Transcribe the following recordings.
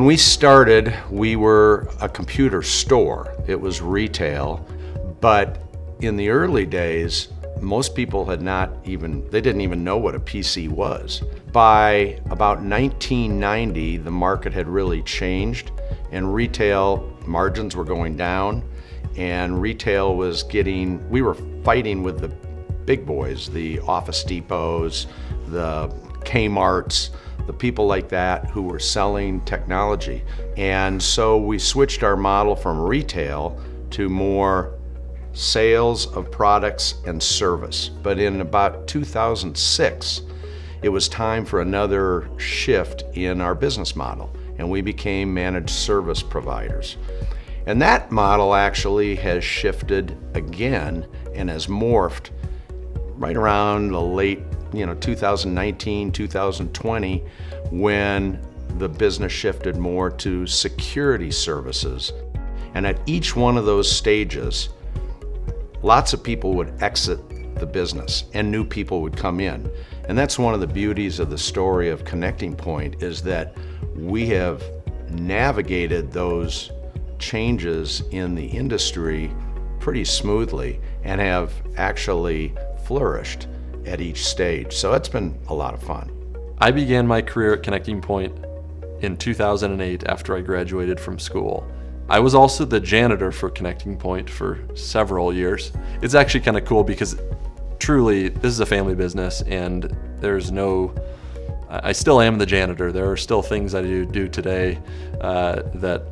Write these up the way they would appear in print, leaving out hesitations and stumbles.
When we started, we were a computer store. It was retail, but in the early days, most people they didn't even know what a PC was. By about 1990, the market had really changed and retail margins were going down, and retail was we were fighting with the big boys, the Office Depots, the Kmarts, the people like that who were selling technology. And so we switched our model from retail to more sales of products and service. But in about 2006, it was time for another shift in our business model, and we became managed service providers. And that model actually has shifted again and has morphed right around the late 2019, 2020, when the business shifted more to security services. And at each one of those stages, lots of people would exit the business and new people would come in. And that's one of the beauties of the story of Connecting Point, is that we have navigated those changes in the industry pretty smoothly and have actually flourished at each stage. So it's been a lot of fun. I began my career at Connecting Point in 2008 after I graduated from school. I was also the janitor for Connecting Point for several years. It's actually kind of cool because truly this is a family business, and I still am the janitor. There are still things I do today that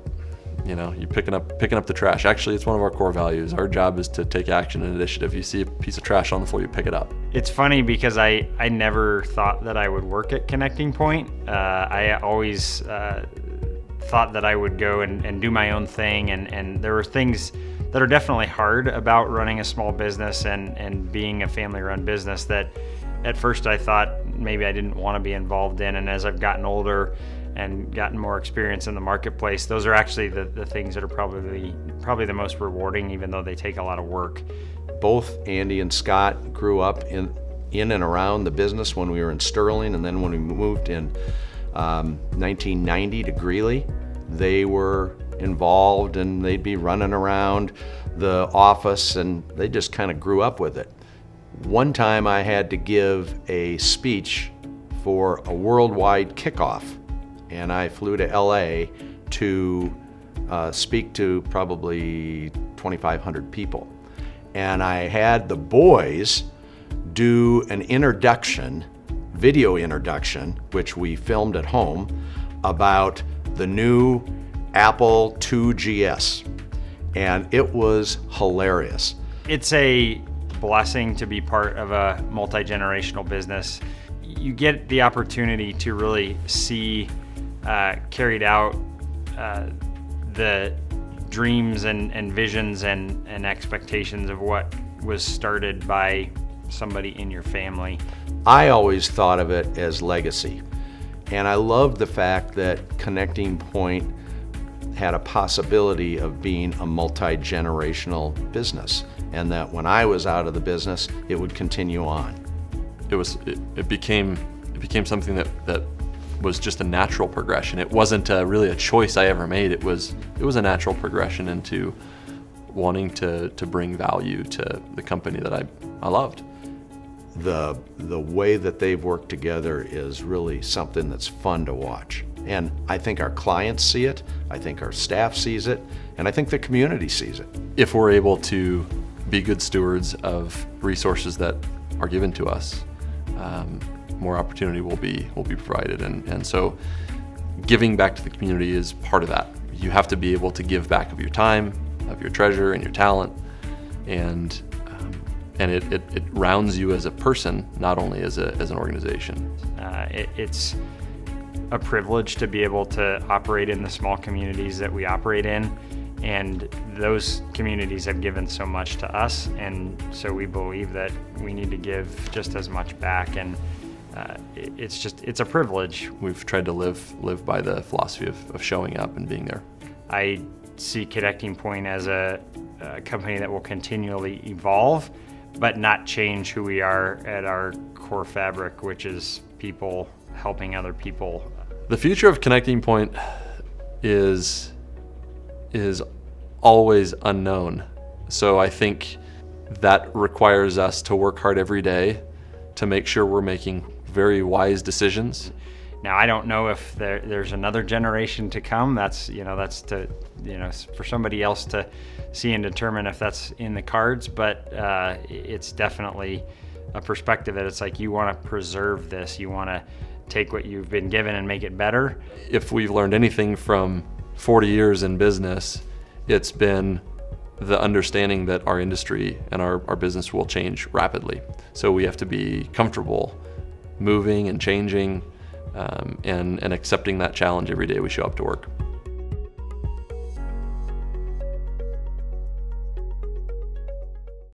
you're picking up the trash. Actually, it's one of our core values. Our job is to take action and initiative. You see a piece of trash on the floor, you pick it up. It's funny because I never thought that I would work at Connecting Point. I always thought that I would go and do my own thing, and there were things that are definitely hard about running a small business and being a family-run business that at first I thought maybe I didn't want to be involved in, and as I've gotten older and gotten more experience in the marketplace, those are actually the things that are probably the most rewarding, even though they take a lot of work. Both Andy and Scott grew up in and around the business when we were in Sterling, and then when we moved in 1990 to Greeley, they were involved and they'd be running around the office, and they just kind of grew up with it. One time I had to give a speech for a worldwide kickoff, and I flew to LA to speak to probably 2,500 people. And I had the boys do an video introduction, which we filmed at home, about the new Apple IIgs. And it was hilarious. It's a blessing to be part of a multi-generational business. You get the opportunity to really see carried out the dreams and visions and expectations of what was started by somebody in your family. I always thought of it as legacy, and I loved the fact that Connecting Point had a possibility of being a multi-generational business, and that when I was out of the business, it would continue on. It became something that was just a natural progression. It wasn't really a choice I ever made. It was a natural progression into wanting to bring value to the company that I loved. The way that they've worked together is really something that's fun to watch. And I think our clients see it, I think our staff sees it, and I think the community sees it. If we're able to be good stewards of resources that are given to us, more opportunity will be provided. And so giving back to the community is part of that. You have to be able to give back of your time, of your treasure and your talent, and it rounds you as a person, not only as an organization. It's a privilege to be able to operate in the small communities that we operate in, and those communities have given so much to us, and so we believe that we need to give just as much back, and it's a privilege. We've tried to live by the philosophy of showing up and being there. I see Connecting Point as a company that will continually evolve, but not change who we are at our core fabric, which is people helping other people. The future of Connecting Point is always unknown. So I think that requires us to work hard every day to make sure we're making very wise decisions. Now, I don't know if there's another generation to come. That's to, for somebody else to see and determine if that's in the cards, but it's definitely a perspective that it's like you want to preserve this. You want to take what you've been given and make it better. If we've learned anything from 40 years in business, it's been the understanding that our industry and our business will change rapidly. So we have to be comfortable moving and changing and accepting that challenge every day we show up to work.